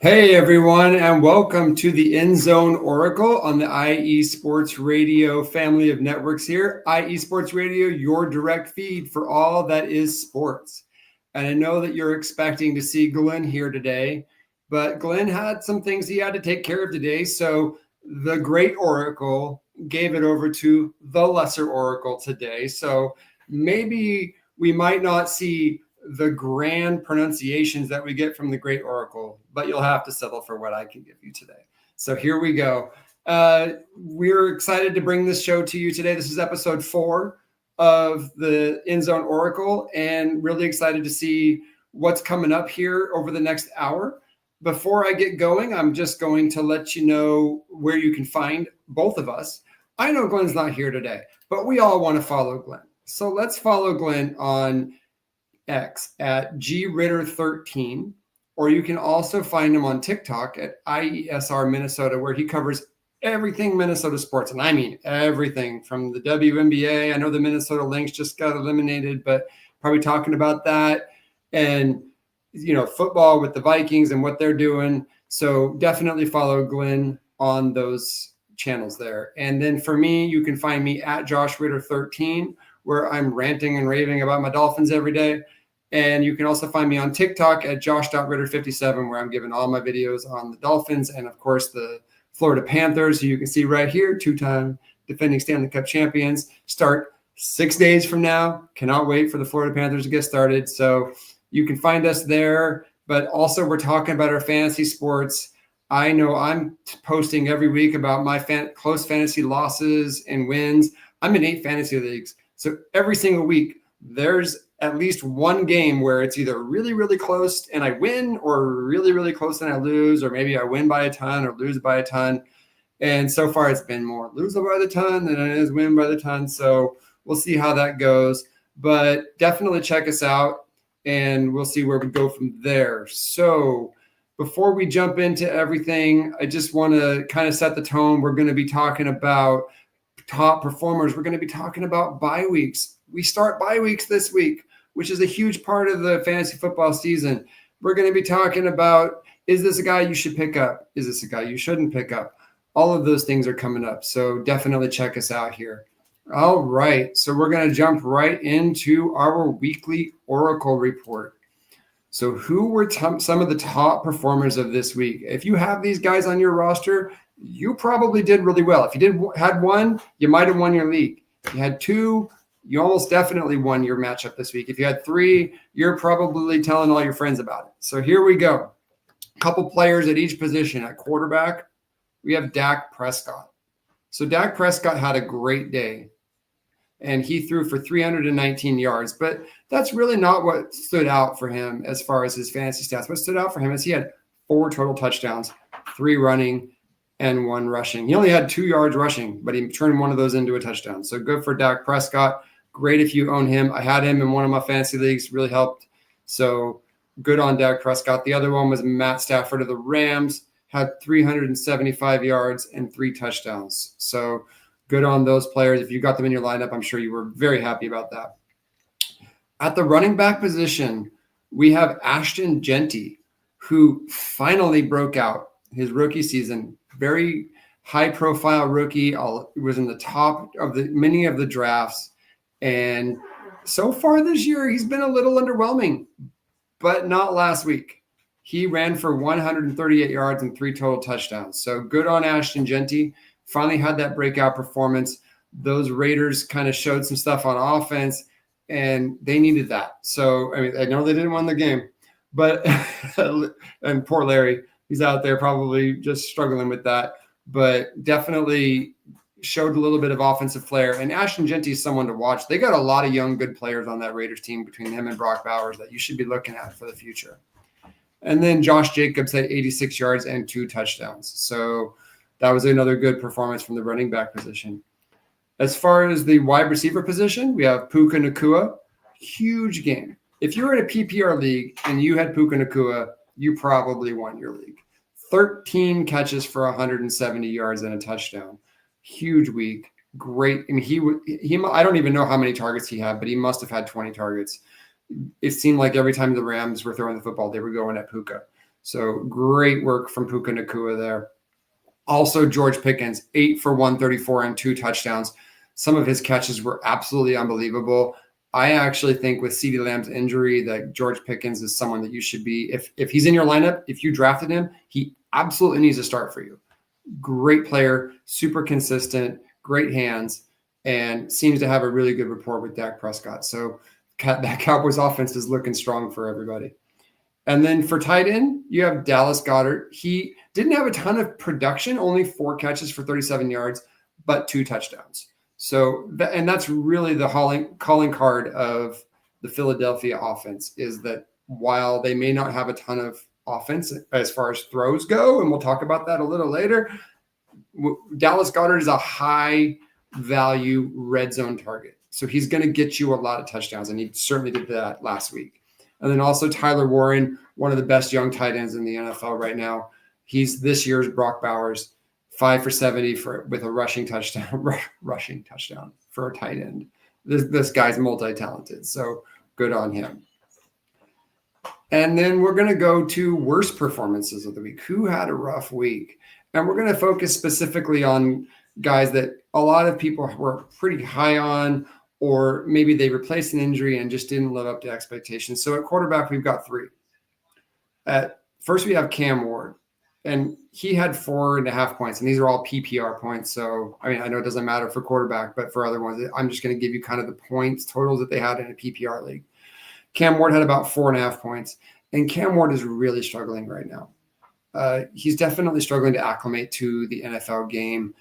Hey everyone, and welcome to the End Zone Oracle on the IE Sports Radio family of networks here. IE Sports Radio, your direct feed for all that is sports. And I know that you're expecting to see Glenn here today, but Glenn had some things he had to take care of today. So the great Oracle gave it over to the lesser Oracle today. So maybe we might not see the grand pronunciations that we get from the great Oracle, but you'll have to settle for what I can give you today. So here we go. We're excited to bring this show to you today. This is episode 4 of the End Zone Oracle, and really excited to see what's coming up here over the next hour. Before I get going, I'm just going to let you know where you can find both of us. I know Glenn's not here today, but we all want to follow Glenn. So let's follow Glenn on X at gritter13, or you can also find him on TikTok at IESR Minnesota, where he covers everything Minnesota sports. And I mean everything from the WNBA. I know the Minnesota Lynx just got eliminated, but probably talking about that, and football with the Vikings and what they're doing. So definitely follow Glenn on those channels there. And then for me, you can find me at Josh Ritter 13, where I'm ranting and raving about my Dolphins every day. And you can also find me on TikTok at josh.ritter57, where I'm giving all my videos on the Dolphins and, of course, the Florida Panthers, who you can see right here, 2-time defending Stanley Cup champions, start 6 days from now. Cannot wait for the Florida Panthers to get started. So you can find us there. But also, we're talking about our fantasy sports. I know I'm posting every week about my close fantasy losses and wins. I'm in 8 fantasy leagues. So every single week, there's at least one game where it's either really, really close and I win, or really, really close and I lose, or maybe I win by a ton or lose by a ton. And so far it's been more lose by the ton than it is win by the ton. So we'll see how that goes, but definitely check us out and we'll see where we go from there. So before we jump into everything, I just want to kind of set the tone. We're going to be talking about top performers. We're going to be talking about bye weeks. We start bye weeks this week, which is a huge part of the fantasy football season. We're going to be talking about, is this a guy you should pick up? Is this a guy you shouldn't pick up? All of those things are coming up. So definitely check us out here. All right. So we're going to jump right into our weekly Oracle report. So who were some of the top performers of this week? If you have these guys on your roster, you probably did really well. If you had one, you might have won your league. If you had 2, you almost definitely won your matchup this week. If you had 3, you're probably telling all your friends about it. So here we go. A couple players at each position. At quarterback, we have Dak Prescott. So Dak Prescott had a great day, and he threw for 319 yards. But that's really not what stood out for him as far as his fantasy stats. What stood out for him is he had 4 total touchdowns, 3 running, and 1 rushing. He only had 2 yards rushing, but he turned one of those into a touchdown. So good for Dak Prescott. Great if you own him. I had him in one of my fantasy leagues, really helped. So good on Dak Prescott. The other one was Matt Stafford of the Rams, had 375 yards and 3 touchdowns. So good on those players. If you got them in your lineup, I'm sure you were very happy about that. At the running back position, we have Ashton Jeanty, who finally broke out his rookie season. Very high-profile rookie. Was in the top of many of the drafts. And so far this year, he's been a little underwhelming, but not last week. He ran for 138 yards and 3 total touchdowns. So good on Ashton Jeanty. Finally had that breakout performance. Those Raiders kind of showed some stuff on offense, and they needed that. So, I mean, I know they didn't win the game, but and poor Larry, he's out there probably just struggling with that, but definitely showed a little bit of offensive flair. And Ashton Jeanty is someone to watch. They got a lot of young, good players on that Raiders team between him and Brock Bowers that you should be looking at for the future. And then Josh Jacobs had 86 yards and 2 touchdowns. So that was another good performance from the running back position. As far as the wide receiver position, we have Puka Nacua. Huge game. If you're in a PPR league and you had Puka Nacua, you probably won your league. 13 catches for 170 yards and a touchdown. Huge week. Great. I mean, I don't even know how many targets he had, but he must have had 20 targets. It seemed like every time the Rams were throwing the football, they were going at Puka. So great work from Puka Nacua there. Also, George Pickens, 8 for 134 and 2 touchdowns. Some of his catches were absolutely unbelievable. I actually think with CeeDee Lamb's injury that George Pickens is someone that you should be, if he's in your lineup, if you drafted him, he absolutely needs to start for you. Great player, super consistent, great hands, and seems to have a really good rapport with Dak Prescott. So that Cowboys offense is looking strong for everybody. And then for tight end, you have Dallas Goedert. He didn't have a ton of production, only 4 catches for 37 yards, but 2 touchdowns. So, and that's really the calling card of the Philadelphia offense, is that while they may not have a ton of offense as far as throws go, and we'll talk about that a little later, Dallas Goedert is a high value red zone target. So he's going to get you a lot of touchdowns, and he certainly did that last week. And then also Tyler Warren, one of the best young tight ends in the NFL right now. He's this year's Brock Bowers, 5 for 70 with a rushing touchdown for a tight end. This guy's multi-talented, so good on him. And then we're going to go to worst performances of the week. Who had a rough week? And we're going to focus specifically on guys that a lot of people were pretty high on, or maybe they replaced an injury and just didn't live up to expectations. So at quarterback, we've got 3. At first, we have Cam Ward, and he had 4.5 points, and these are all PPR points. So, I mean, I know it doesn't matter for quarterback, but for other ones, I'm just going to give you kind of the points totals that they had in a PPR league. Cam Ward had about 4.5 points, and Cam Ward is really struggling right now. He's definitely struggling to acclimate to the NFL game,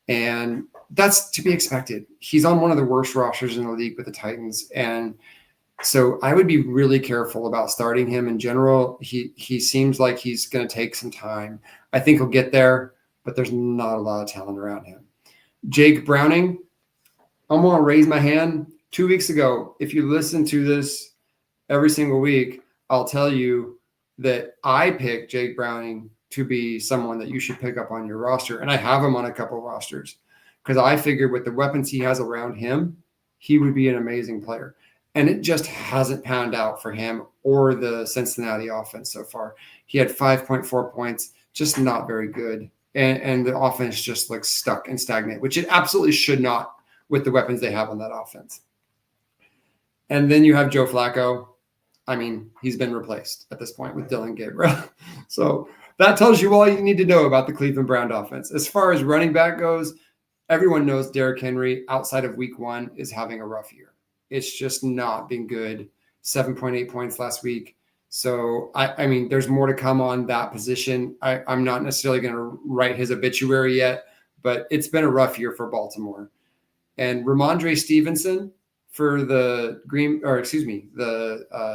and that's to be expected. He's on one of the worst rosters in the league with the Titans, and so I would be really careful about starting him in general. He seems like he's going to take some time. I think he'll get there, but there's not a lot of talent around him. Jake Browning, I'm going to raise my hand. 2 weeks ago, if you listen to this every single week, I'll tell you that I picked Jake Browning to be someone that you should pick up on your roster. And I have him on a couple of rosters because I figured with the weapons he has around him, he would be an amazing player. And it just hasn't panned out for him or the Cincinnati offense so far. He had 5.4 points, just not very good. And the offense just looks stuck and stagnant, which it absolutely should not with the weapons they have on that offense. And then you have Joe Flacco. I mean, he's been replaced at this point with Dylan Gabriel. So that tells you all you need to know about the Cleveland Brown offense. As far as running back goes, everyone knows Derrick Henry, outside of week 1, is having a rough year. It's just not been good. 7.8 points last week. So, I mean, there's more to come on that position. I'm not necessarily going to write his obituary yet, but it's been a rough year for Baltimore. And Ramondre Stevenson for the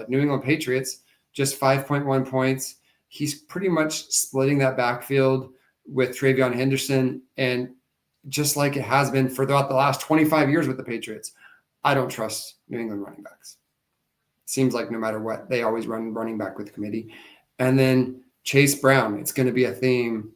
New England Patriots, just 5.1 points. He's pretty much splitting that backfield with TreVeyon Henderson. And just like it has been for throughout the last 25 years with the Patriots, I don't trust New England running backs. Seems like no matter what, they always run running back with the committee. And then Chase Brown, it's going to be a theme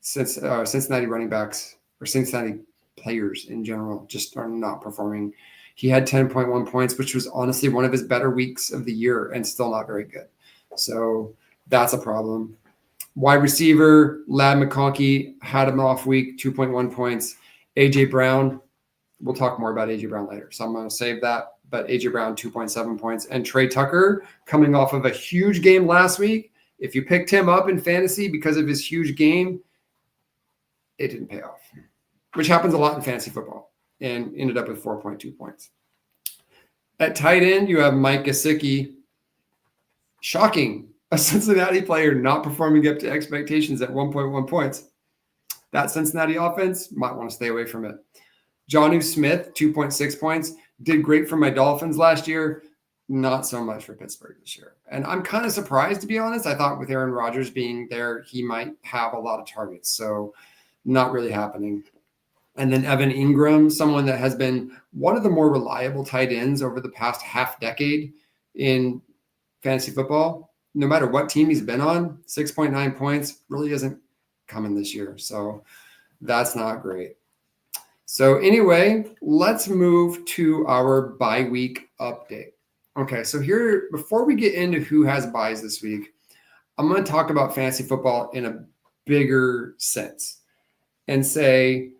since Cincinnati running backs or Cincinnati players in general just are not performing. He had 10.1 points, which was honestly one of his better weeks of the year and still not very good. So that's a problem. Wide receiver, Ladd McConkey had an off week, 2.1 points. A.J. Brown, we'll talk more about A.J. Brown later, so I'm going to save that. But A.J. Brown, 2.7 points. And Trey Tucker, coming off of a huge game last week. If you picked him up in fantasy because of his huge game, it didn't pay off, which happens a lot in fantasy football, and ended up with 4.2 points. At tight end, you have Mike Gesicki. Shocking. A Cincinnati player not performing up to expectations at 1.1 points. That Cincinnati offense, might want to stay away from it. Jonnu Smith, 2.6 points. Did great for my Dolphins last year. Not so much for Pittsburgh this year. And I'm kind of surprised, to be honest. I thought with Aaron Rodgers being there, he might have a lot of targets. So not really happening. And then Evan Ingram, someone that has been one of the more reliable tight ends over the past half decade in fantasy football. No matter what team he's been on, 6.9 points really isn't coming this year. So that's not great. So anyway, let's move to our bye week update. Okay, so here, before we get into who has buys this week, I'm going to talk about fantasy football in a bigger sense and say,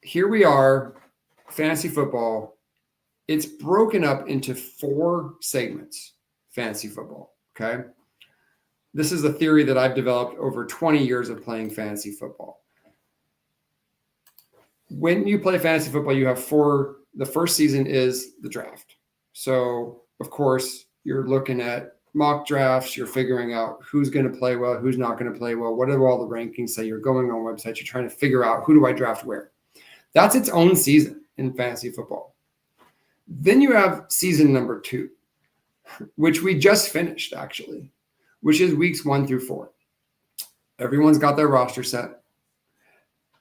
here we are, fantasy football. It's broken up into 4 segments, fantasy football, okay? This is a theory that I've developed over 20 years of playing fantasy football. When you play fantasy football, you have 4. The first season is the draft. So, of course, you're looking at mock drafts. You're figuring out who's going to play well, who's not going to play well. What do all the rankings say? You're going on websites. You're trying to figure out who do I draft where. That's its own season in fantasy football. Then you have season number 2, which we just finished, actually, which is weeks 1 through 4. Everyone's got their roster set.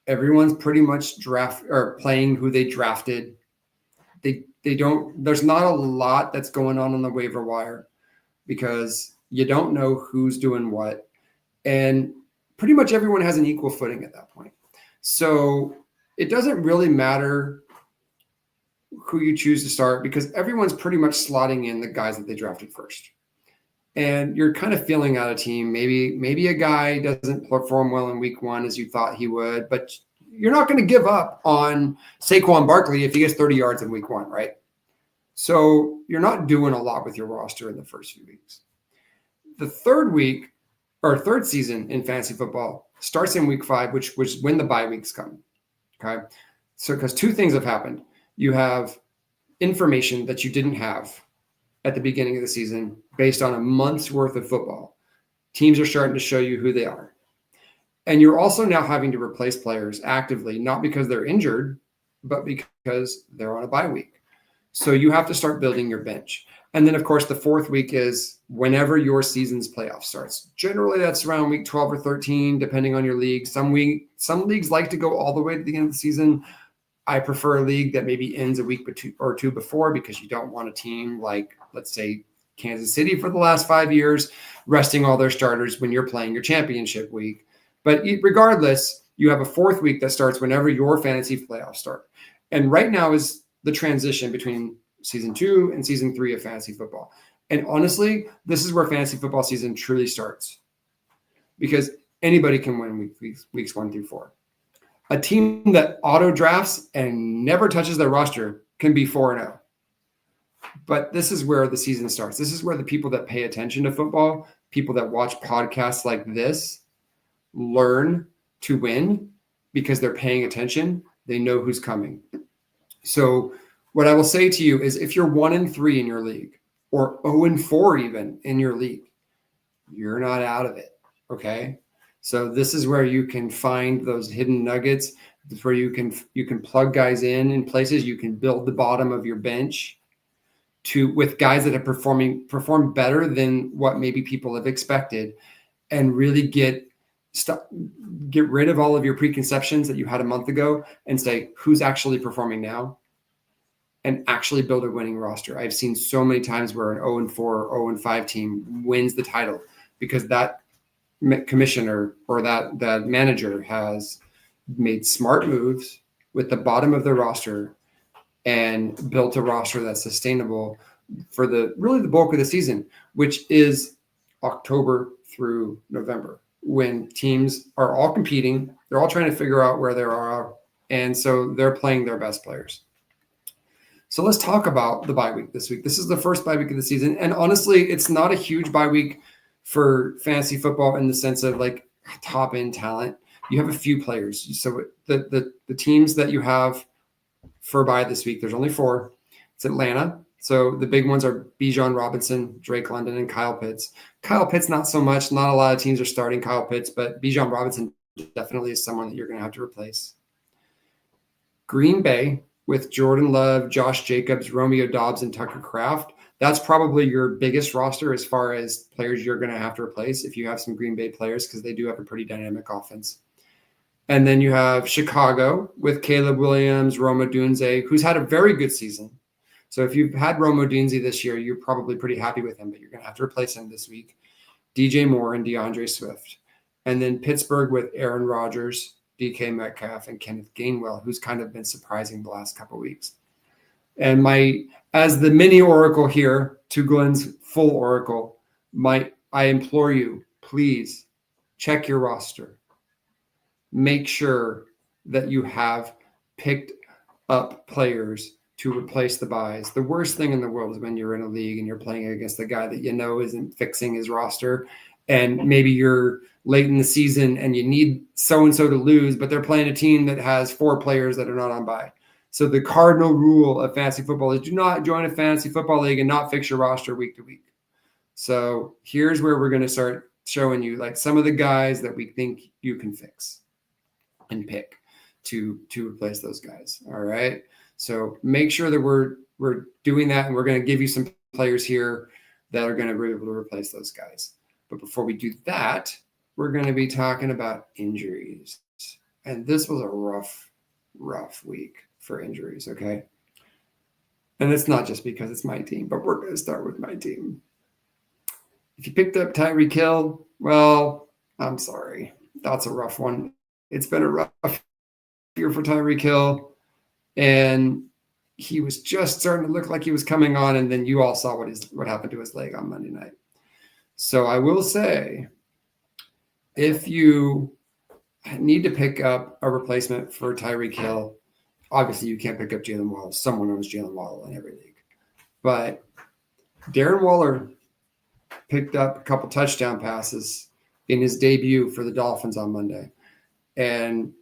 Everyone's pretty much playing who they drafted. There's not a lot that's going on the waiver wire because you don't know who's doing what. And pretty much everyone has an equal footing at that point. So it doesn't really matter who you choose to start because everyone's pretty much slotting in the guys that they drafted first. And you're kind of feeling out a team. Maybe a guy doesn't perform well in week 1 as you thought he would, but you're not going to give up on Saquon Barkley if he gets 30 yards in week 1, right? So you're not doing a lot with your roster in the first few weeks. The third season in fantasy football starts in week 5, which was when the bye weeks come. Okay. So because 2 things have happened. You have information that you didn't have at the beginning of the season based on a month's worth of football. Teams are starting to show you who they are. And you're also now having to replace players actively, not because they're injured, but because they're on a bye week. So you have to start building your bench. And then, of course, the 4th week is whenever your season's playoff starts. Generally, that's around week 12 or 13, depending on your league. Some leagues like to go all the way to the end of the season. I prefer a league that maybe ends a week or two before because you don't want a team like, let's say, Kansas City for the last 5 years, resting all their starters when you're playing your championship week. But regardless, you have a 4th week that starts whenever your fantasy playoffs start. And right now is the transition between season 2 and season 3 of fantasy football. And honestly, this is where fantasy football season truly starts because anybody can win weeks 1 through 4. A team that auto drafts and never touches their roster can be 4-0. But this is where the season starts. This is where the people that pay attention to football, people that watch podcasts like this, learn to win because they're paying attention. They know who's coming. So what I will say to you is if you're 1-3 in your league or 0-4 even in your league, you're not out of it. Okay. So this is where you can find those hidden nuggets. It's where you can plug guys in places. You can build the bottom of your bench with guys that have performed better than what maybe people have expected, and really get rid of all of your preconceptions that you had a month ago and say who's actually performing now, and actually build a winning roster. I've seen so many times where an 0-4 or 0-5 team wins the title because that commissioner or that manager has made smart moves with the bottom of their roster and built a roster that's sustainable for the bulk of the season, which is October through November, when teams are all competing. They're all trying to figure out where they are. And so they're playing their best players. So let's talk about the bye week this week. This is the first bye week of the season. And honestly, it's not a huge bye week for fantasy football in the sense of like top end talent. You have a few players. So the teams that you have for bye this week, there's only 4. It's Atlanta. So the big ones are Bijan Robinson, Drake London, and Kyle Pitts. Kyle Pitts, not so much. Not a lot of teams are starting Kyle Pitts, but Bijan Robinson definitely is someone that you're going to have to replace. Green Bay with Jordan Love, Josh Jacobs, Romeo Doubs, and Tucker Kraft. That's probably your biggest roster as far as players you're going to have to replace if you have some Green Bay players, because they do have a pretty dynamic offense. And then you have Chicago with Caleb Williams, Rome Odunze, who's had a very good season. So if you've had Rome Odunze this year, you're probably pretty happy with him, but you're going to have to replace him this week. DJ Moore and DeAndre Swift. And then Pittsburgh with Aaron Rodgers, DK Metcalf, and Kenneth Gainwell, who's kind of been surprising the last couple of weeks. And as the mini oracle here to Glenn's full oracle, I implore you please check your roster. Make sure that you have picked up players to replace the buys. The worst thing in the world is when you're in a league and you're playing against a guy that isn't fixing his roster, and maybe you're late in the season and you need so-and-so to lose, but they're playing a team that has 4 players that are not on bye. So the cardinal rule of fantasy football is do not join a fantasy football league and not fix your roster week to week. So here's where we're going to start showing you like some of the guys that we think you can fix and pick to replace those guys. All right. So make sure that we're doing that, and we're going to give you some players here that are going to be able to replace those guys. But before we do that, we're going to be talking about injuries. And this was a rough week for injuries, okay? And it's not just because it's my team, but we're going to start with my team. If you picked up Tyreek Hill, well, I'm sorry. That's a rough one. It's been a rough year for Tyreek Hill. And he was just starting to look like he was coming on, and then you all saw what happened to his leg on Monday night. So I will say, if you need to pick up a replacement for Tyreek Hill, obviously you can't pick up Jalen Waddle. Someone owns Jalen Waddle in every league. But Darren Waller picked up a couple touchdown passes in his debut for the Dolphins on Monday. And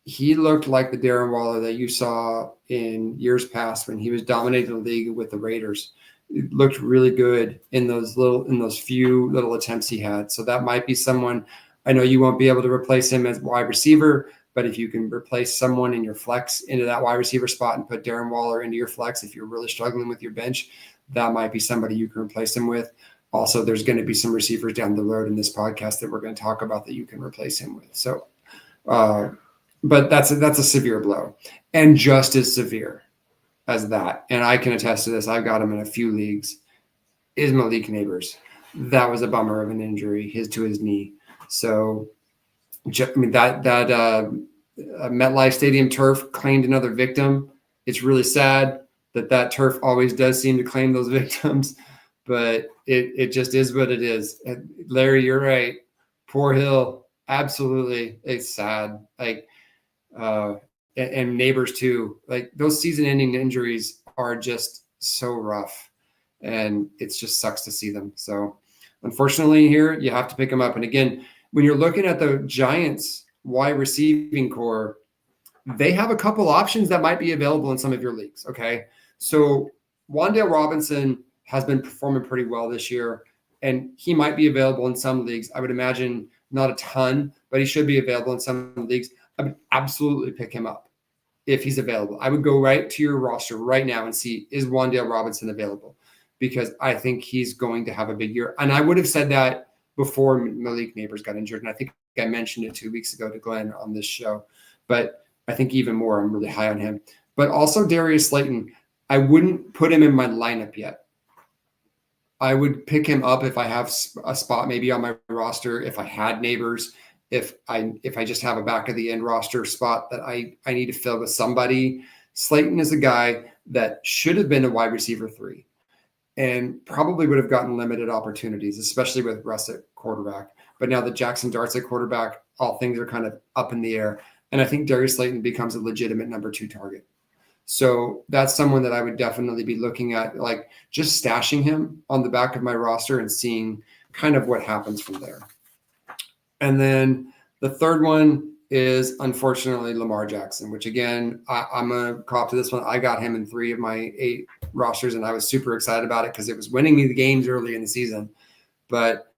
he looked like the Darren Waller that you saw in years past when he was dominating the league with the Raiders. It looked really good in those few little attempts he had. So that might be someone. I know you won't be able to replace him as wide receiver, but if you can replace someone in your flex into that wide receiver spot and put Darren Waller into your flex, if you're really struggling with your bench, that might be somebody you can replace him with. Also, there's going to be some receivers down the road in this podcast that we're going to talk about that you can replace him with. So, but that's a severe blow, and just as severe as that. And I can attest to this. I've got him in a few leagues. Is Malik Neighbors. That was a bummer of an injury, to his knee. So, I mean, that MetLife Stadium turf claimed another victim. It's really sad that turf always does seem to claim those victims, but it just is what it is. And Larry, you're right. Poor Hill. Absolutely. It's sad. Like, and Neighbors too. Like, those season-ending injuries are just so rough, and it just sucks to see them. So, unfortunately, here you have to pick them up. And again, when you're looking at the Giants wide receiving core, they have a couple options that might be available in some of your leagues. Okay, so Wan'Dale Robinson has been performing pretty well this year, and he might be available in some leagues. I would imagine not a ton, but he should be available in some leagues. I would absolutely pick him up if he's available. I would go right to your roster right now and see, is Wan'Dale Robinson available? Because I think he's going to have a big year. And I would have said that before Malik Neighbors got injured. And I think I mentioned it 2 weeks ago to Glenn on this show. But I think even more, I'm really high on him. But also Darius Slayton, I wouldn't put him in my lineup yet. I would pick him up if I have a spot maybe on my roster, if I had Neighbors, if I just have a back of the end roster spot that I need to fill with somebody. Slayton is a guy that should have been a wide receiver 3 and probably would have gotten limited opportunities, especially with Russ at quarterback. But now that Jackson Dart's at quarterback, all things are kind of up in the air. And I think Darius Slayton becomes a legitimate number 2 target. So that's someone that I would definitely be looking at, like just stashing him on the back of my roster and seeing kind of what happens from there. And then the third one is unfortunately Lamar Jackson, which again, I'm going to cop to this one. I got him in 3 of my 8 rosters, and I was super excited about it because it was winning me the games early in the season. But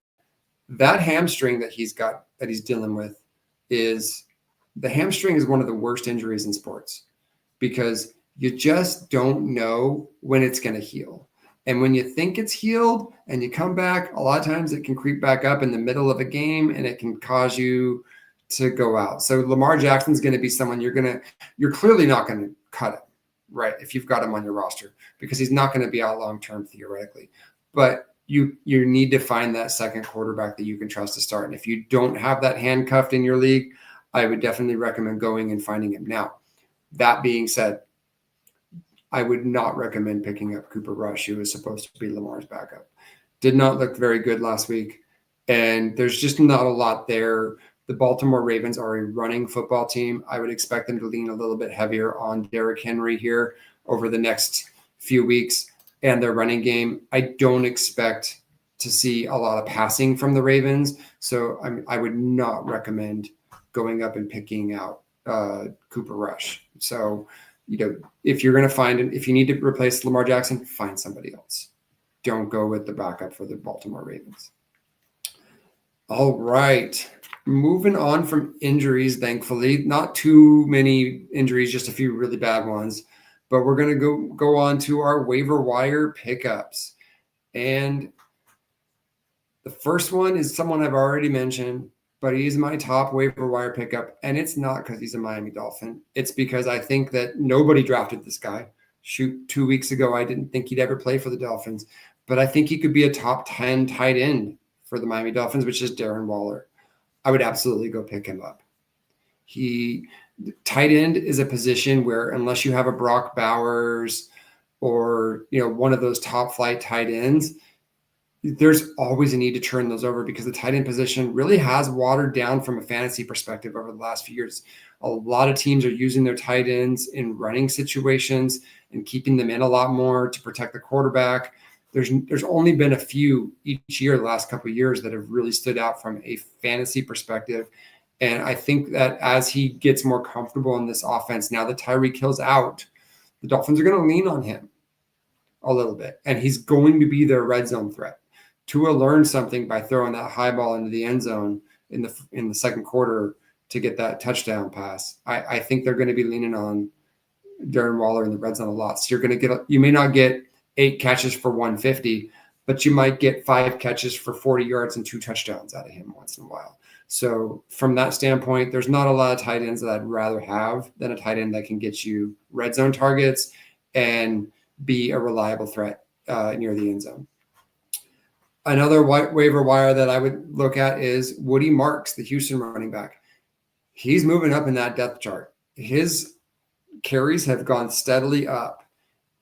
that hamstring that he's dealing with the hamstring is one of the worst injuries in sports because you just don't know when it's going to heal. And when you think it's healed and you come back, a lot of times it can creep back up in the middle of a game and it can cause you to go out. So Lamar Jackson's going to be someone you're clearly not going to cut him, right? If you've got him on your roster, because he's not going to be out long-term theoretically, but you need to find that second quarterback that you can trust to start. And if you don't have that handcuffed in your league, I would definitely recommend going and finding him. Now, that being said, I would not recommend picking up Cooper Rush, who is supposed to be Lamar's backup. Did not look very good last week. And there's just not a lot there. The Baltimore Ravens are a running football team. I would expect them to lean a little bit heavier on Derrick Henry here over the next few weeks and their running game. I don't expect to see a lot of passing from the Ravens. So I would not recommend going up and picking out Cooper Rush. So, if you're going to if you need to replace Lamar Jackson, find somebody else. Don't go with the backup for the Baltimore Ravens. All right. Moving on from injuries, thankfully, not too many injuries, just a few really bad ones. But we're going to go on to our waiver wire pickups. And the first one is someone I've already mentioned, but he's my top waiver wire pickup. And it's not because he's a Miami Dolphin. It's because I think that nobody drafted this guy. 2 weeks ago, I didn't think he'd ever play for the Dolphins. But I think he could be a top 10 tight end for the Miami Dolphins, which is Darren Waller. I would absolutely go pick him up. Tight end is a position where unless you have a Brock Bowers or one of those top flight tight ends, there's always a need to turn those over because the tight end position really has watered down from a fantasy perspective over the last few years. A lot of teams are using their tight ends in running situations and keeping them in a lot more to protect the quarterback. There's only been a few each year, the last couple of years, that have really stood out from a fantasy perspective. And I think that as he gets more comfortable in this offense, now that Tyreek Hill's out, the Dolphins are going to lean on him a little bit. And he's going to be their red zone threat. Tua learned something by throwing that high ball into the end zone in the second quarter to get that touchdown pass. I think they're going to be leaning on Darren Waller in the red zone a lot. So you may not get 8 catches for 150, but you might get 5 catches for 40 yards and 2 touchdowns out of him once in a while. So from that standpoint, there's not a lot of tight ends that I'd rather have than a tight end that can get you red zone targets and be a reliable threat near the end zone. Another waiver wire that I would look at is Woody Marks, the Houston running back. He's moving up in that depth chart. His carries have gone steadily up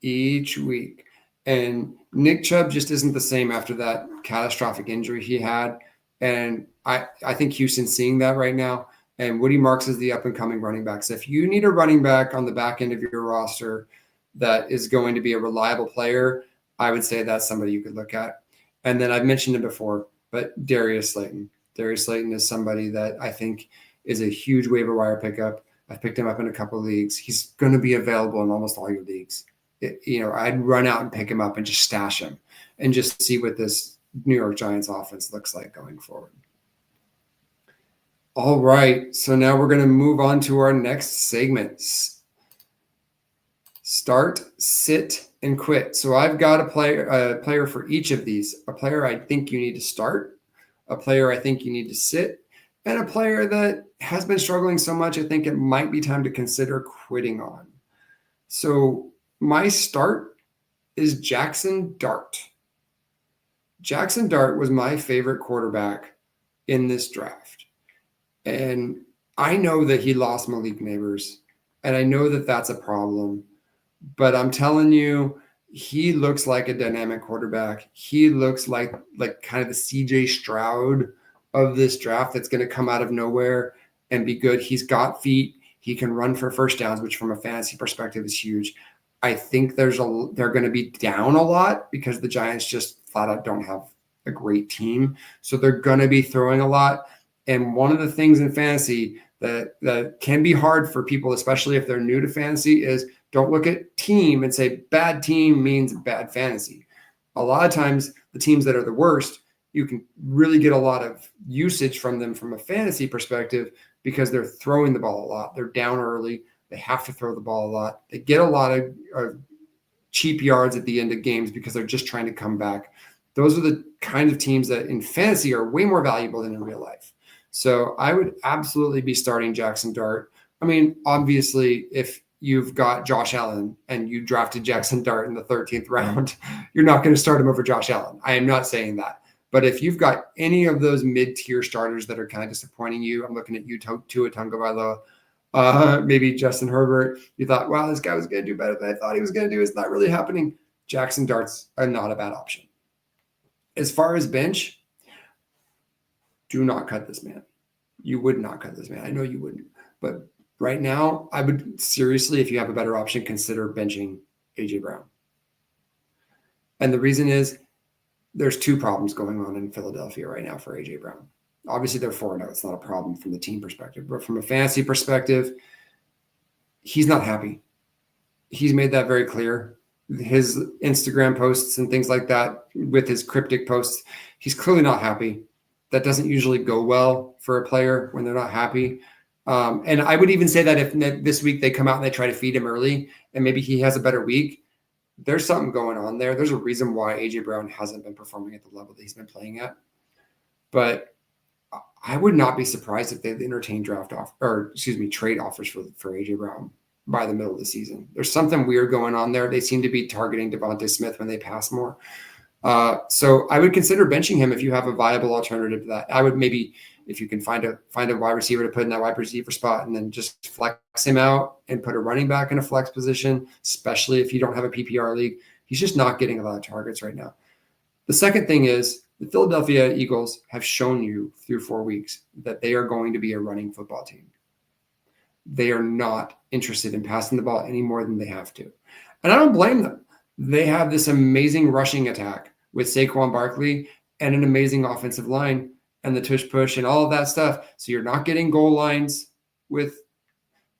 each week. And Nick Chubb just isn't the same after that catastrophic injury he had. And I think Houston's seeing that right now. And Woody Marks is the up-and-coming running back. So if you need a running back on the back end of your roster that is going to be a reliable player, I would say that's somebody you could look at. And then I've mentioned it before, but Darius Slayton. Darius Slayton is somebody that I think is a huge waiver wire pickup. I picked him up in a couple of leagues. He's going to be available in almost all your leagues. I'd run out and pick him up and just stash him and just see what this New York Giants offense looks like going forward. All right. So now we're going to move on to our next segment. Start, sit, and quit. So I've got a player for each of these. A player I think you need to start, a player I think you need to sit, and a player that has been struggling so much I think it might be time to consider quitting on. So my start is Jackson Dart. Jackson Dart was my favorite quarterback in this draft. And I know that he lost Malik Nabers, and I know that that's a problem. But I'm telling you, he looks like a dynamic quarterback. He looks like kind of the CJ Stroud of this draft that's going to come out of nowhere and be good. He's got feet. He can run for first downs, which from a fantasy perspective is huge. I think they're going to be down a lot because the Giants just flat out don't have a great team. So they're going to be throwing a lot. And one of the things in fantasy that can be hard for people, especially if they're new to fantasy, is don't look at team and say bad team means bad fantasy. A lot of times the teams that are the worst, you can really get a lot of usage from them from a fantasy perspective because they're throwing the ball a lot. They're down early. They have to throw the ball a lot. They get a lot of cheap yards at the end of games because they're just trying to come back. Those are the kind of teams that in fantasy are way more valuable than in real life. So I would absolutely be starting Jackson Dart. I mean, obviously, if you've got Josh Allen and you drafted Jackson Dart in the 13th round, you're not going to start him over Josh Allen. I am not saying that. But if you've got any of those mid-tier starters that are kind of disappointing you, I'm looking at you, Tua Tagovailoa, maybe Justin Herbert. You thought, wow, this guy was going to do better than I thought he was going to do. It's not really happening. Jackson Dart's are not a bad option. As far as bench, do not cut this man. You would not cut this man. I know you wouldn't. But right now, I would seriously, if you have a better option, consider benching A.J. Brown. And the reason is there's two problems going on in Philadelphia right now for A.J. Brown. Obviously, they're 4-0. It's not a problem from the team perspective. But from a fantasy perspective, he's not happy. He's made that very clear. His Instagram posts and things like that, with his cryptic posts, he's clearly not happy. That doesn't usually go well for a player when they're not happy. And I would even say that if this week they come out and they try to feed him early and maybe he has a better week, there's something going on there. There's a reason why A.J. Brown hasn't been performing at the level that he's been playing at. But I would not be surprised if they entertain trade offers for A.J. Brown by the middle of the season. There's something weird going on there. They seem to be targeting Devontae Smith when they pass more. So I would consider benching him if you have a viable alternative to that. I would maybe, if you can find a wide receiver to put in that wide receiver spot, and then just flex him out and put a running back in a flex position, especially if you don't have a PPR league. He's just not getting a lot of targets right now. The second thing is the Philadelphia Eagles have shown you through 4 weeks that they are going to be a running football team. They are not interested in passing the ball any more than they have to. And I don't blame them. They have this amazing rushing attack with Saquon Barkley and an amazing offensive line and the tush push and all of that stuff. So you're not getting goal lines with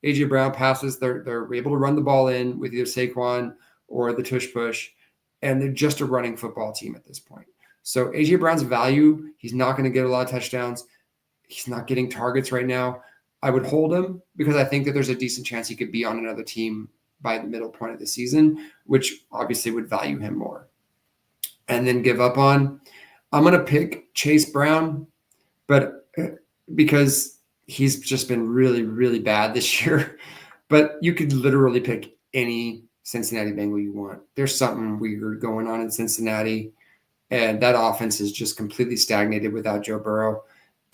A.J. Brown passes. They're able to run the ball in with either Saquon or the tush push, and they're just a running football team at this point. So A.J. Brown's value, he's not going to get a lot of touchdowns. He's not getting targets right now. I would hold him because I think that there's a decent chance he could be on another team by the middle point of the season, which obviously would value him more. And then give up on, I'm going to pick Chase Brown, but because he's just been really, really bad this year. But you could literally pick any Cincinnati Bengal you want. There's something weird going on in Cincinnati, and that offense is just completely stagnated without Joe Burrow.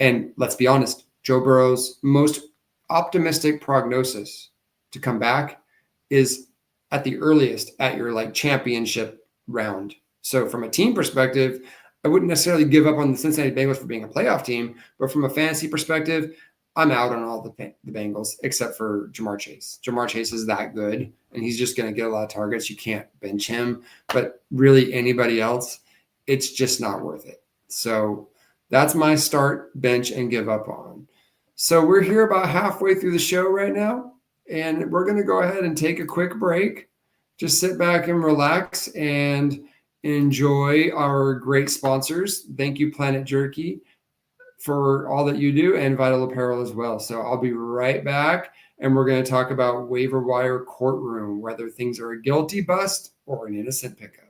And let's be honest, Joe Burrow's most optimistic prognosis to come back is at the earliest at your championship round. So from a team perspective, I wouldn't necessarily give up on the Cincinnati Bengals for being a playoff team, but from a fantasy perspective, I'm out on all the Bengals except for Ja'Marr Chase. Ja'Marr Chase is that good, and he's just going to get a lot of targets. You can't bench him, but really anybody else, it's just not worth it. So that's my start, bench, and give up on. So we're here about halfway through the show right now, and we're going to go ahead and take a quick break. Just sit back and relax and enjoy our great sponsors. Thank you, Planet Jerky, for all that you do, and Vital Apparel as well. So I'll be right back, and we're going to talk about waiver wire courtroom, whether things are a guilty bust or an innocent pickup.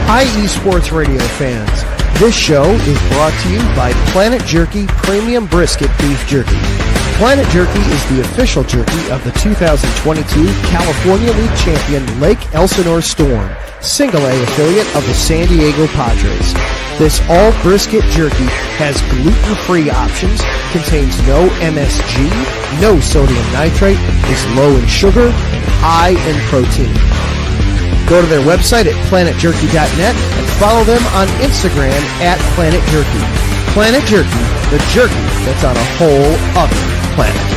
IE Sports Radio fans, this show is brought to you by Planet Jerky Premium Brisket Beef Jerky. Planet Jerky is the official jerky of the 2022 California League champion Lake Elsinore Storm, Single A affiliate of the San Diego Padres. This all brisket jerky has gluten-free options, contains no MSG, no sodium nitrate, is low in sugar, and high in protein. Go to their website at planetjerky.net and follow them on Instagram at Planet Jerky. Planet Jerky, the jerky that's on a whole other planet.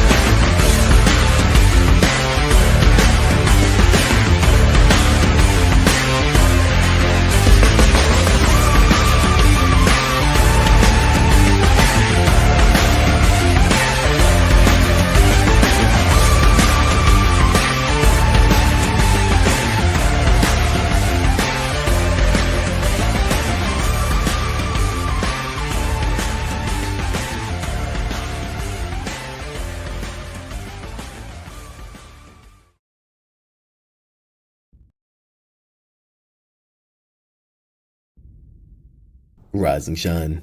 Rise and shine.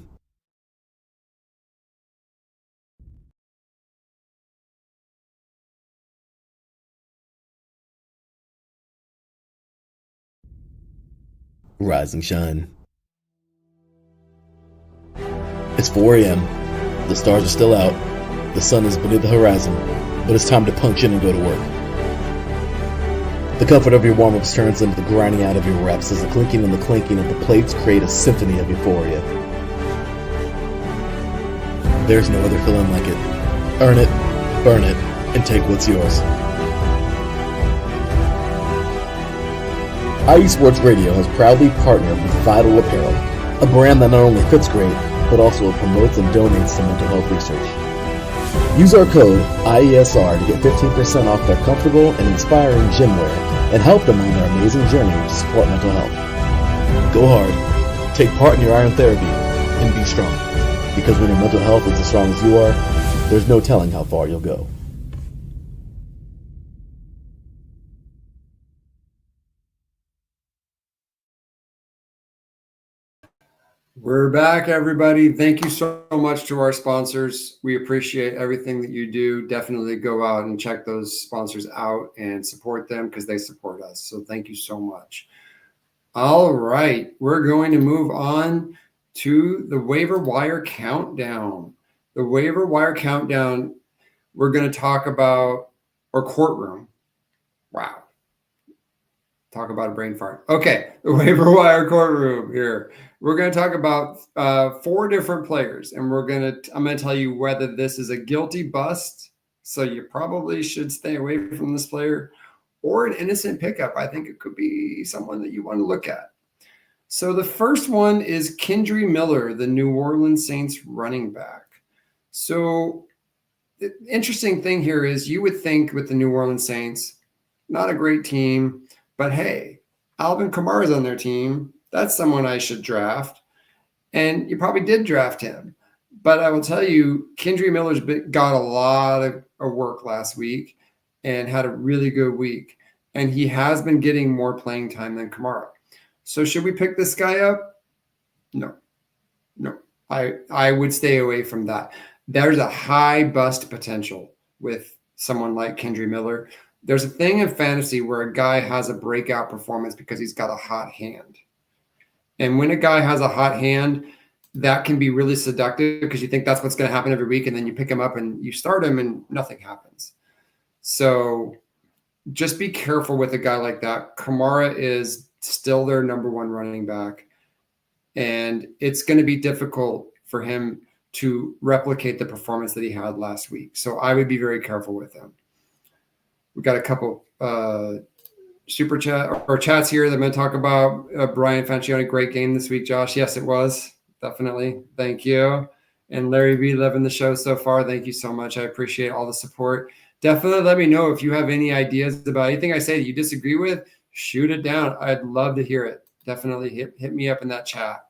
Rise and shine. It's 4 a.m. The stars are still out. The sun is beneath the horizon, but it's time to punch in and go to work. The comfort of your warm-ups turns into the grinding out of your reps as the clinking and the clinking of the plates create a symphony of euphoria. There's no other feeling like it. Earn it, burn it, and take what's yours. IE Sports Radio has proudly partnered with Vital Apparel, a brand that not only fits great, but also promotes and donates to mental health research. Use our code IESR to get 15% off their comfortable and inspiring gym wear and help them on their amazing journey to support mental health. Go hard, take part in your iron therapy, and be strong. Because when your mental health is as strong as you are, there's no telling how far you'll go. We're back, everybody. Thank you so much to our sponsors. We appreciate everything that you do. Definitely go out and check those sponsors out and support them because they support us. So thank you so much. All right. We're going to move on to the waiver wire countdown. The waiver wire countdown, we're going to talk about, or courtroom. Wow. Talk about a brain fart. Okay, the waiver wire courtroom here. We're going to talk about 4 different players, and I'm going to tell you whether this is a guilty bust, so you probably should stay away from this player, or an innocent pickup. I think it could be someone that you want to look at. So the first one is Kendre Miller, the New Orleans Saints running back. So the interesting thing here is you would think with the New Orleans Saints, not a great team, but hey, Alvin Kamara's on their team. That's someone I should draft. And you probably did draft him. But I will tell you, Kendre Miller's got a lot of work last week and had a really good week. And he has been getting more playing time than Kamara. So should we pick this guy up? No. I would stay away from that. There's a high bust potential with someone like Kendre Miller. There's a thing in fantasy where a guy has a breakout performance because he's got a hot hand. And when a guy has a hot hand, that can be really seductive because you think that's what's going to happen every week. And then you pick him up and you start him and nothing happens. So just be careful with a guy like that. Kamara is still their number 1 running back. And it's going to be difficult for him to replicate the performance that he had last week. So I would be very careful with him. We've got a couple super chat or chats here that I'm going to talk about. Brian Fancioni, great game this week, Josh. Yes, it was. Definitely. Thank you. And Larry V, loving the show so far. Thank you so much. I appreciate all the support. Definitely let me know if you have any ideas about anything I say that you disagree with. Shoot it down. I'd love to hear it. Definitely hit me up in that chat.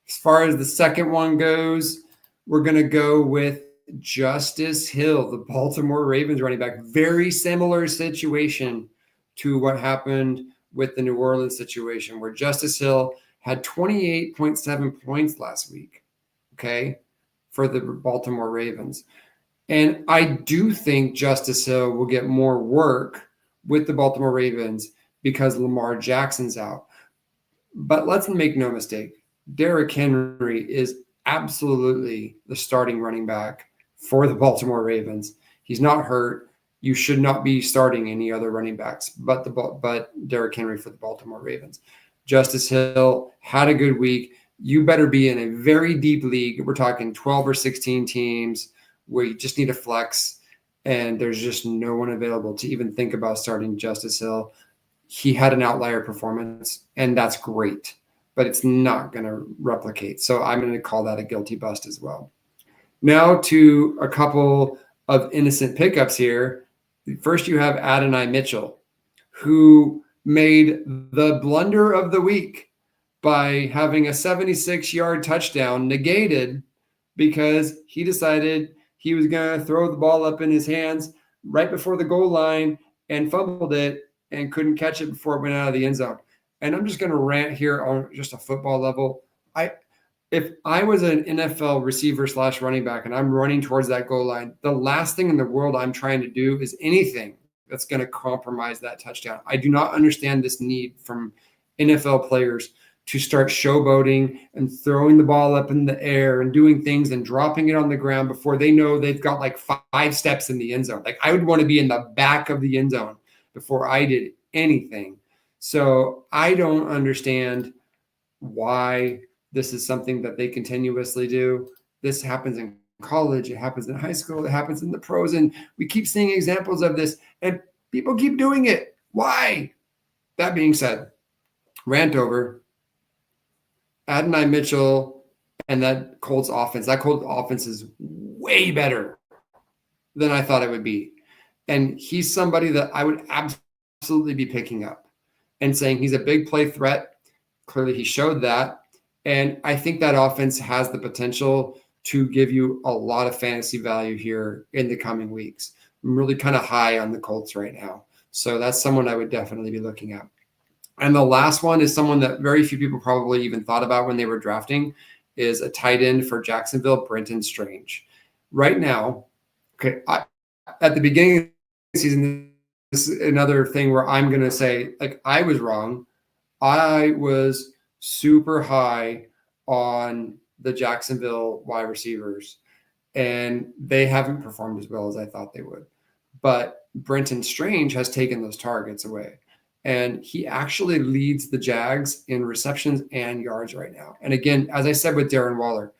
As far as the second one goes, we're going to go with Justice Hill, the Baltimore Ravens running back. Very similar situation to what happened with the New Orleans situation, where Justice Hill had 28.7 points last week, okay, for the Baltimore Ravens. And I do think Justice Hill will get more work with the Baltimore Ravens because Lamar Jackson's out. But let's make no mistake, Derrick Henry is absolutely the starting running back for the Baltimore Ravens. He's not hurt. You should not be starting any other running backs but Derrick Henry for the Baltimore Ravens. Justice Hill had a good week. You better be in a very deep league. We're talking 12 or 16 teams where you just need a flex, and there's just no one available to even think about starting Justice Hill. He had an outlier performance, and that's great, but it's not going to replicate. So I'm going to call that a guilty bust as well. Now to a couple of innocent pickups here. First, you have Adonai Mitchell, who made the blunder of the week by having a 76-yard touchdown negated because he decided he was going to throw the ball up in his hands right before the goal line and fumbled it and couldn't catch it before it went out of the end zone. And I'm just going to rant here on just a football level. If I was an NFL receiver / running back and I'm running towards that goal line, the last thing in the world I'm trying to do is anything that's going to compromise that touchdown. I do not understand this need from NFL players to start showboating and throwing the ball up in the air and doing things and dropping it on the ground before they know they've got like 5 steps in the end zone. Like I would want to be in the back of the end zone before I did anything. So I don't understand why this is something that they continuously do. This happens in college, it happens in high school, it happens in the pros, and we keep seeing examples of this, and people keep doing it. Why? That being said, rant over. Adonai Mitchell and that Colts offense is way better than I thought it would be. And he's somebody that I would absolutely be picking up and saying he's a big play threat. Clearly he showed that. And I think that offense has the potential to give you a lot of fantasy value here in the coming weeks. I'm really kind of high on the Colts right now. So that's someone I would definitely be looking at. And the last one is someone that very few people probably even thought about when they were drafting, is a tight end for Jacksonville, Brenton Strange. Right now, okay, at the beginning of the season, this is another thing where I'm going to say, like, I was wrong. I was super high on the Jacksonville wide receivers, and they haven't performed as well as I thought they would. But Brenton Strange has taken those targets away. And he actually leads the Jags in receptions and yards right now. And again, as I said with Darren Waller,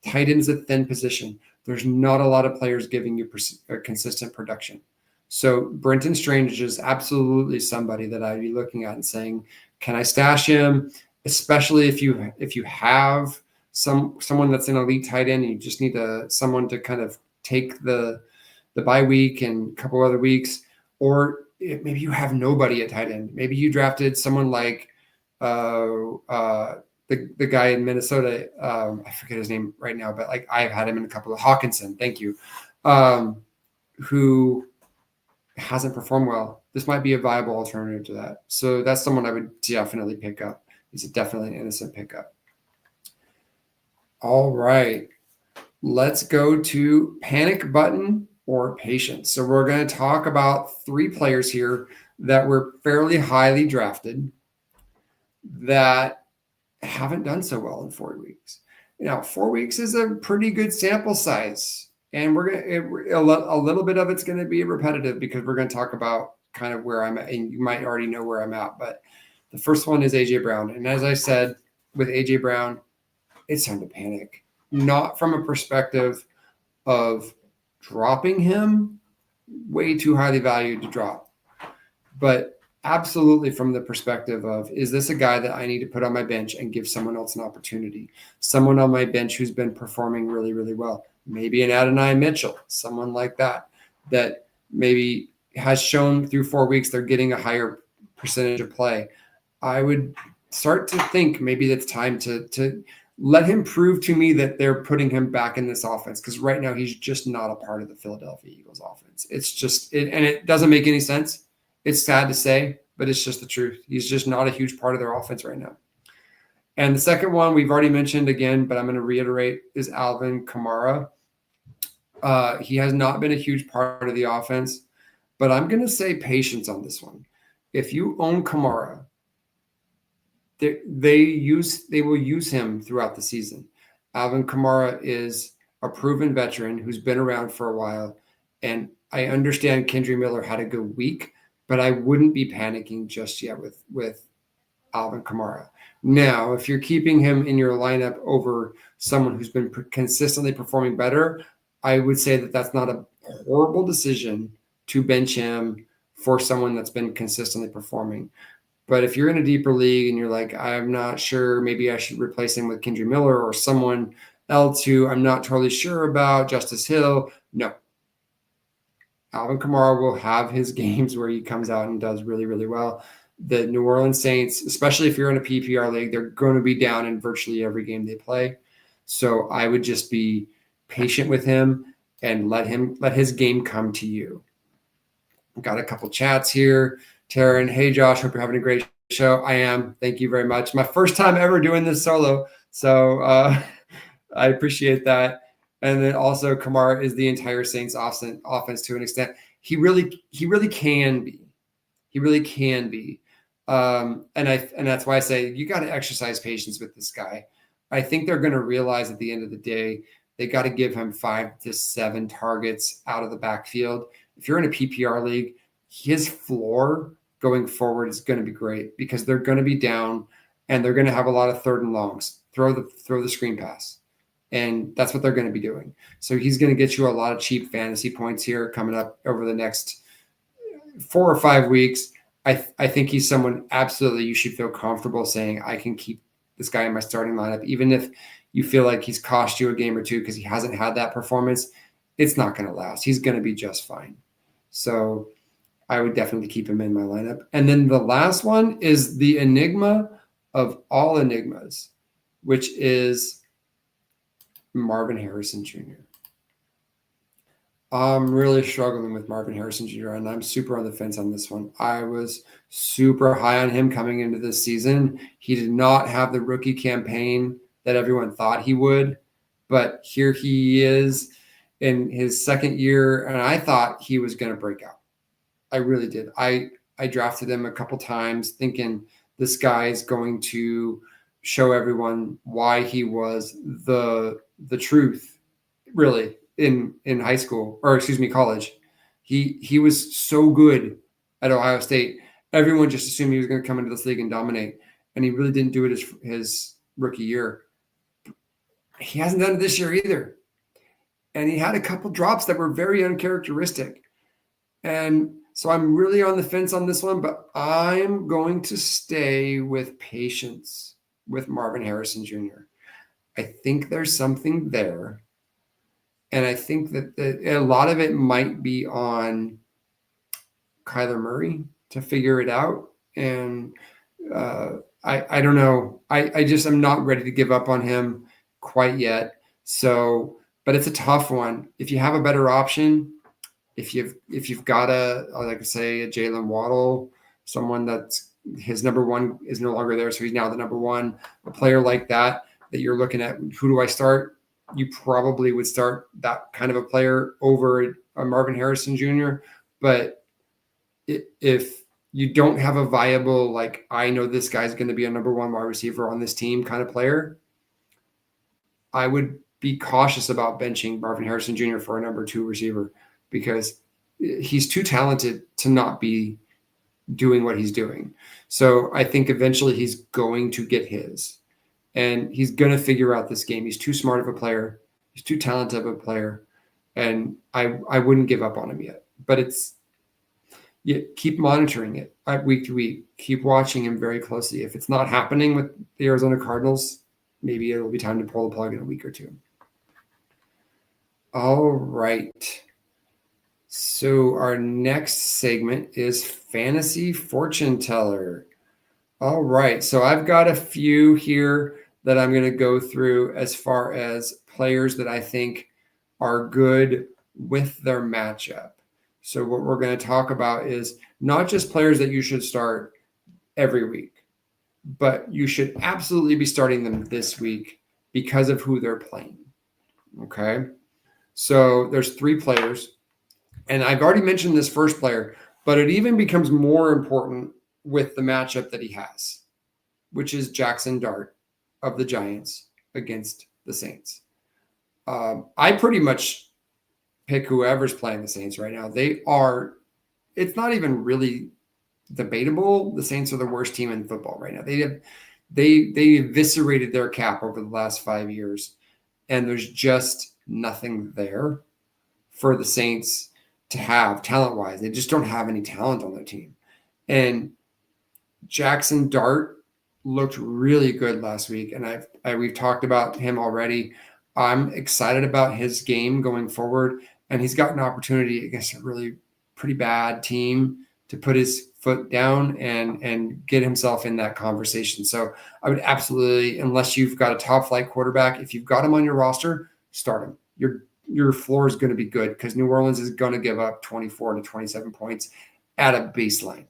tight end is a thin position. There's not a lot of players giving you consistent production. So Brenton Strange is absolutely somebody that I'd be looking at and saying, can I stash him? Especially if you have someone that's an elite tight end and you just need someone to kind of take the bye week and a couple other weeks, or maybe you have nobody at tight end. Maybe you drafted someone like the guy in Minnesota. I forget his name right now, but like I've had him in a couple of Hawkinson. Thank you. Who hasn't performed well. This might be a viable alternative to that. So that's someone I would definitely pick up. He's definitely an innocent pickup. All right. Let's go to panic button or patience. So we're going to talk about 3 players here that were fairly highly drafted that haven't done so well in 4 weeks. Now, 4 weeks is a pretty good sample size, and we're going to a little bit of it's going to be repetitive because we're going to talk about kind of where I'm at, and you might already know where I'm at. But the first one is AJ Brown, and as I said with AJ Brown, it's time to panic. Not from a perspective of dropping him, way too highly valued to drop, but absolutely from the perspective of, is this a guy that I need to put on my bench and give someone else an opportunity? Someone on my bench who's been performing really, really well. Maybe an Adonai Mitchell, someone like that maybe has shown through 4 weeks they're getting a higher percentage of play. I would start to think maybe it's time to let him prove to me that they're putting him back in this offense, because right now he's just not a part of the Philadelphia Eagles offense. It's just and it doesn't make any sense. It's sad to say, but it's just the truth. He's just not a huge part of their offense right now. And the second one we've already mentioned again, but I'm going to reiterate, is Alvin Kamara. He has not been a huge part of the offense, but I'm going to say patience on this one. If you own Kamara, they will use him throughout the season. Alvin Kamara is a proven veteran who's been around for a while, and I understand Kendre Miller had a good week, but I wouldn't be panicking just yet with Alvin Kamara. Now, if you're keeping him in your lineup over someone who's been consistently performing better, I would say that that's not a horrible decision to bench him for someone that's been consistently performing. But if you're in a deeper league and you're like, I'm not sure, maybe I should replace him with Kendre Miller or someone else who I'm not totally sure about, Justice Hill, no. Alvin Kamara will have his games where he comes out and does really, really well. The New Orleans Saints, especially if you're in a PPR league, they're going to be down in virtually every game they play. So I would just be patient with him and let his game come to you. I've got a couple chats here. Taryn, hey Josh, hope you're having a great show. I am. Thank you very much. My first time ever doing this solo, so I appreciate that. And then also Kamara is the entire Saints offense to an extent. He really can be. He really can be. And that's why I say you got to exercise patience with this guy. I think they're going to realize at the end of the day, they got to give him 5 to 7 targets out of the backfield. If you're in a PPR league, his floor going forward is going to be great because they're going to be down and they're going to have a lot of 3rd and longs. Throw the screen pass. And that's what they're going to be doing. So he's going to get you a lot of cheap fantasy points here coming up over the next 4 or 5 weeks. I think he's someone absolutely you should feel comfortable saying, I can keep this guy in my starting lineup, even if you feel like he's cost you a game or two because he hasn't had that performance. It's not going to last. He's going to be just fine. So I would definitely keep him in my lineup. And then the last one is the enigma of all enigmas, which is Marvin Harrison Jr. I'm really struggling with Marvin Harrison Jr., and I'm super on the fence on this one. I was super high on him coming into this season. He did not have the rookie campaign that everyone thought he would, but here he is in his 2nd year, and I thought he was going to break out. I really did. I drafted him a couple times thinking this guy is going to show everyone why he was the truth, really, in high school, or excuse me, college. He was so good at Ohio State. Everyone just assumed he was going to come into this league and dominate, and he really didn't do it his rookie year. He hasn't done it this year either. And he had a couple drops that were very uncharacteristic. And so I'm really on the fence on this one, but I'm going to stay with patience with Marvin Harrison Jr. I think there's something there. And I think that a lot of it might be on Kyler Murray to figure it out. And I don't know. I just am not ready to give up on him quite yet. So, but it's a tough one. If you have a better option, if you've got like I say, a Jalen Waddle, someone that's his number one is no longer there, so he's now the number one, a player like that you're looking at, who do I start? You probably would start that kind of a player over a Marvin Harrison Jr. But if you don't have a viable, like, I know this guy's going to be a number one wide receiver on this team kind of player, I would be cautious about benching Marvin Harrison Jr. for a number 2 receiver because he's too talented to not be doing what he's doing. So I think eventually he's going to get his. And he's going to figure out this game. He's too smart of a player. He's too talented of a player. And I wouldn't give up on him yet. But keep monitoring it week to week. Keep watching him very closely. If it's not happening with the Arizona Cardinals, maybe it'll be time to pull the plug in a week or two. All right. So our next segment is Fantasy Fortune Teller. All right. So I've got a few here that I'm going to go through as far as players that I think are good with their matchup. So what we're going to talk about is not just players that you should start every week, but you should absolutely be starting them this week because of who they're playing. Okay. So there's 3 players, and I've already mentioned this first player, but it even becomes more important with the matchup that he has, which is Jackson Dart of the Giants against the Saints. I pretty much pick whoever's playing the Saints right now. It's not even really debatable. The Saints are the worst team in football right now. They eviscerated their cap over the last 5 years, and there's just nothing there for the Saints to have talent-wise. They just don't have any talent on their team. And Jackson Dart looked really good last week, and we've talked about him already. I'm excited about his game going forward, and he's got an opportunity against a really pretty bad team to put his foot down and get himself in that conversation. So I would absolutely, unless you've got a top flight quarterback, if you've got him on your roster, start him. Your floor is going to be good because New Orleans is going to give up 24 to 27 points at a baseline.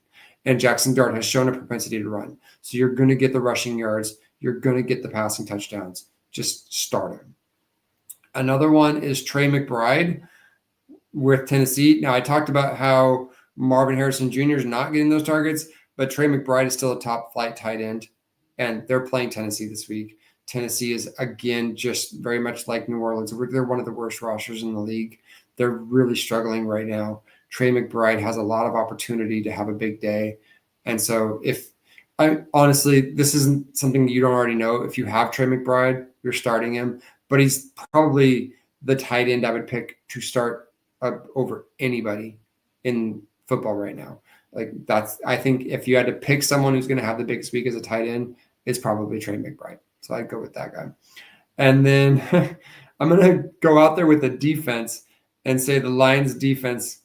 And Jackson Dart has shown a propensity to run. So you're going to get the rushing yards. You're going to get the passing touchdowns. Just start him. Another one is Trey McBride with Tennessee. Now, I talked about how Marvin Harrison Jr. is not getting those targets, but Trey McBride is still a top flight tight end, and they're playing Tennessee this week. Tennessee is, again, just very much like New Orleans. They're one of the worst rosters in the league. They're really struggling right now. Trey McBride has a lot of opportunity to have a big day. And so honestly, this isn't something you don't already know. If you have Trey McBride, you're starting him, but he's probably the tight end I would pick to start over anybody in football right now. I think if you had to pick someone who's going to have the biggest week as a tight end, it's probably Trey McBride. So I'd go with that guy. And then I'm going to go out there with a defense and say the Lions defense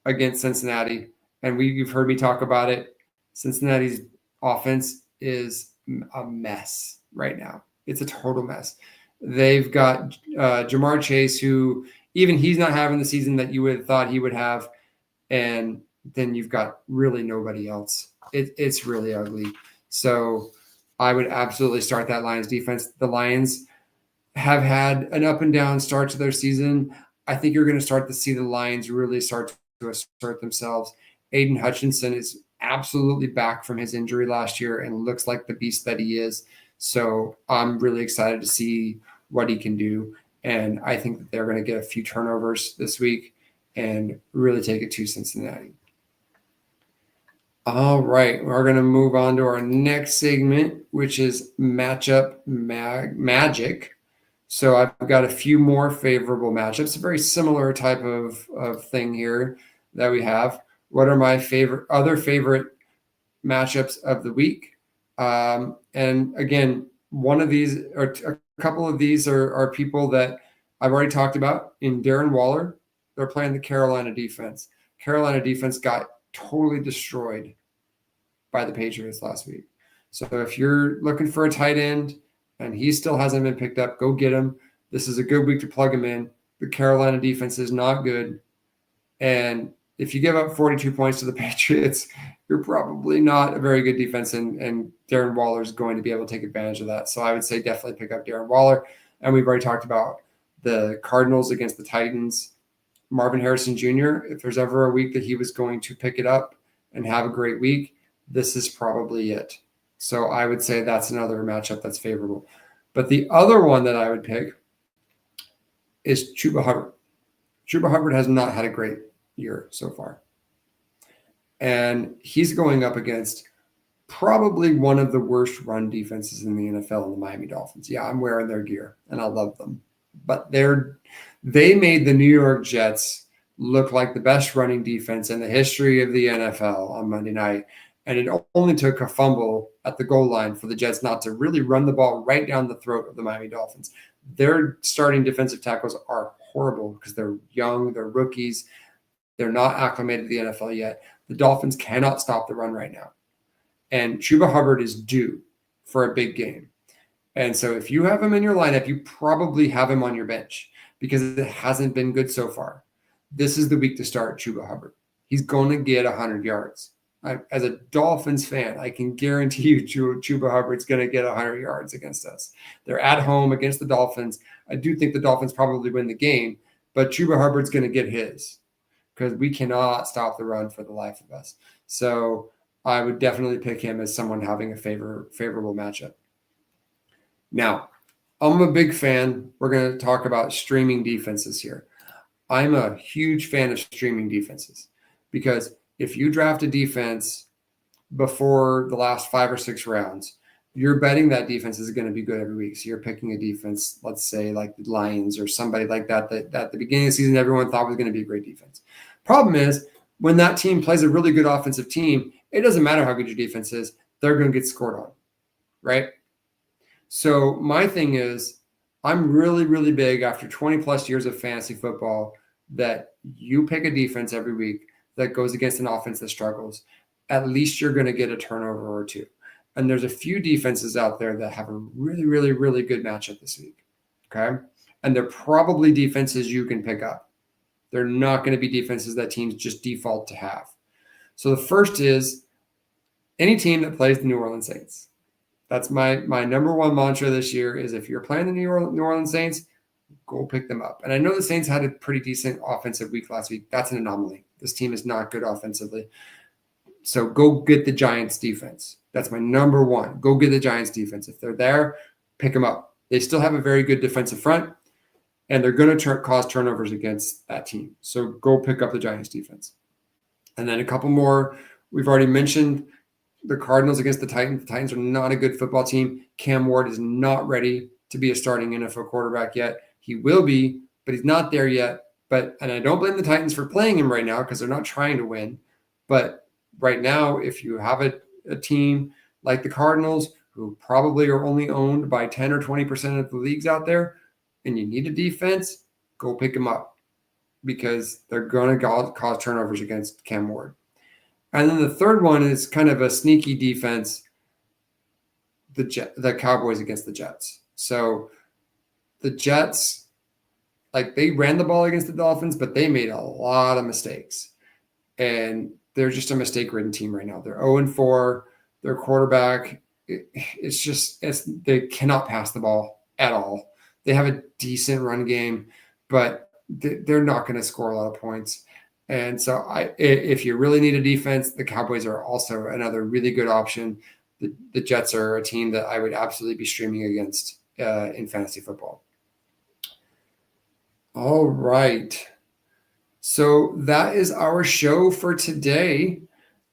against Cincinnati. And you've heard me talk about it. Cincinnati's offense is a mess right now. It's a total mess. They've got Jamar Chase, who even he's not having the season that you would have thought he would have. And then you've got really nobody else. It's really ugly. So I would absolutely start that Lions defense. The Lions have had an up and down start to their season. I think you're going to start to see the Lions really start to assert themselves. Aiden Hutchinson is absolutely back from his injury last year and looks like the beast that he is. So I'm really excited to see what he can do. And I think that they're going to get a few turnovers this week and really take it to Cincinnati. All right, we're going to move on to our next segment, which is matchup magic. So I've got a few more favorable matchups, a very similar type of thing here that we have. What are my other favorite matchups of the week? And again, one of these or a couple of these are people that I've already talked about. In Darren Waller, they're playing the Carolina defense. Carolina defense got totally destroyed by the Patriots last week. So if you're looking for a tight end and he still hasn't been picked up, go get him. This is a good week to plug him in. The Carolina defense is not good. And if you give up 42 points to the Patriots, you're probably not a very good defense, and Darren Waller is going to be able to take advantage of that. So I would say definitely pick up Darren Waller. And we've already talked about the Cardinals against the Titans. Marvin Harrison Jr., if there's ever a week that he was going to pick it up and have a great week, this is probably it. So I would say that's another matchup that's favorable. But the other one that I would pick is Chuba Hubbard. Chuba Hubbard has not had a great year so far. And he's going up against probably one of the worst run defenses in the NFL in the Miami Dolphins. Yeah, I'm wearing their gear and I love them. But they made the New York Jets look like the best running defense in the history of the NFL on Monday night. And it only took a fumble at the goal line for the Jets not to really run the ball right down the throat of the Miami Dolphins. Their starting defensive tackles are horrible because they're young, they're rookies, they're not acclimated to the NFL yet. The Dolphins cannot stop the run right now. And Chuba Hubbard is due for a big game. And so if you have him in your lineup, you probably have him on your bench because it hasn't been good so far. This is the week to start Chuba Hubbard. He's going to get 100 yards. As a Dolphins fan, I can guarantee you Chuba Hubbard's going to get 100 yards against us. They're at home against the Dolphins. I do think the Dolphins probably win the game, but Chuba Hubbard's going to get his because we cannot stop the run for the life of us. So I would definitely pick him as someone having a favorable matchup. Now, I'm a big fan. We're going to talk about streaming defenses here. I'm a huge fan of streaming defenses because if you draft a defense before the last 5 or 6 rounds, you're betting that defense is going to be good every week. So you're picking a defense, let's say like the Lions or somebody like that at the beginning of the season, everyone thought was going to be a great defense. Problem is when that team plays a really good offensive team, it doesn't matter how good your defense is. They're going to get scored on, right? So my thing is I'm really, really big after 20 plus years of fantasy football that you pick a defense every week that goes against an offense that struggles. At least you're going to get a turnover or two. And there's a few defenses out there that have a really, really, really good matchup this week. Okay. And they're probably defenses you can pick up. They're not going to be defenses that teams just default to have. So the first is any team that plays the New Orleans Saints. That's my number one mantra this year is if you're playing the New Orleans Saints, go pick them up. And I know the Saints had a pretty decent offensive week last week. That's an anomaly. This team is not good offensively. So go get the Giants defense. That's my number one. Go get the Giants defense. If they're there, pick them up. They still have a very good defensive front, and they're going to cause turnovers against that team. So go pick up the Giants defense. And then a couple more. We've already mentioned the Cardinals against the Titans. The Titans are not a good football team. Cam Ward is not ready to be a starting NFL quarterback yet. He will be, but he's not there yet. And I don't blame the Titans for playing him right now because they're not trying to win. But right now, if you have a team like the Cardinals, who probably are only owned by 10 or 20% of the leagues out there, and you need a defense, go pick them up because they're going to cause turnovers against Cam Ward. And then the third one is kind of a sneaky defense, the Cowboys against the Jets. So the Jets, like, they ran the ball against the Dolphins, but they made a lot of mistakes. And they're just a mistake-ridden team right now. They're 0-4. Their quarterback, they cannot pass the ball at all. They have a decent run game, but they're not going to score a lot of points. And so if you really need a defense, the Cowboys are also another really good option. The Jets are a team that I would absolutely be streaming against in fantasy football. All right. So that is our show for today.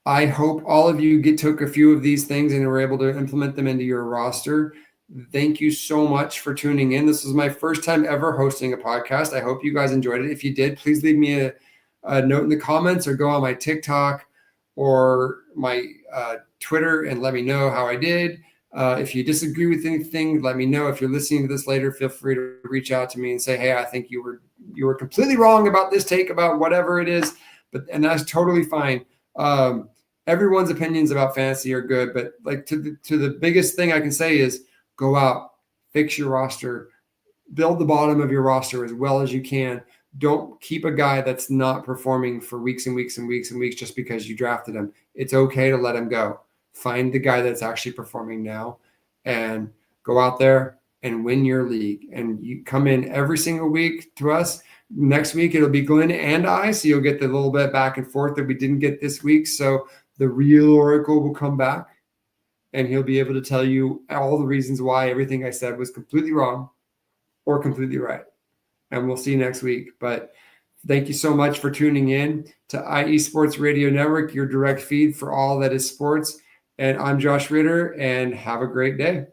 I hope all of you took a few of these things and were able to implement them into your roster. Thank you so much for tuning in. This was my first time ever hosting a podcast. I hope you guys enjoyed it. If you did, please leave me a note in the comments or go on my TikTok or my Twitter and let me know how I did. If you disagree with anything, let me know. If you're listening to this later, feel free to reach out to me and say, hey, I think you were completely wrong about this take about whatever it is, and that's totally fine. Everyone's opinions about fantasy are good, but like to the biggest thing I can say is go out, fix your roster, build the bottom of your roster as well as you can. Don't keep a guy that's not performing for weeks and weeks and weeks and weeks just because you drafted him. It's okay to let him go. Find the guy that's actually performing now and go out there and win your league. And you come in every single week to us. Next week, it'll be Glenn and I, so you'll get the little bit back and forth that we didn't get this week. So the real Oracle will come back, and he'll be able to tell you all the reasons why everything I said was completely wrong or completely right. And we'll see you next week. But thank you so much for tuning in to IE Sports Radio Network, your direct feed for all that is sports. And I'm Josh Ritter, and have a great day.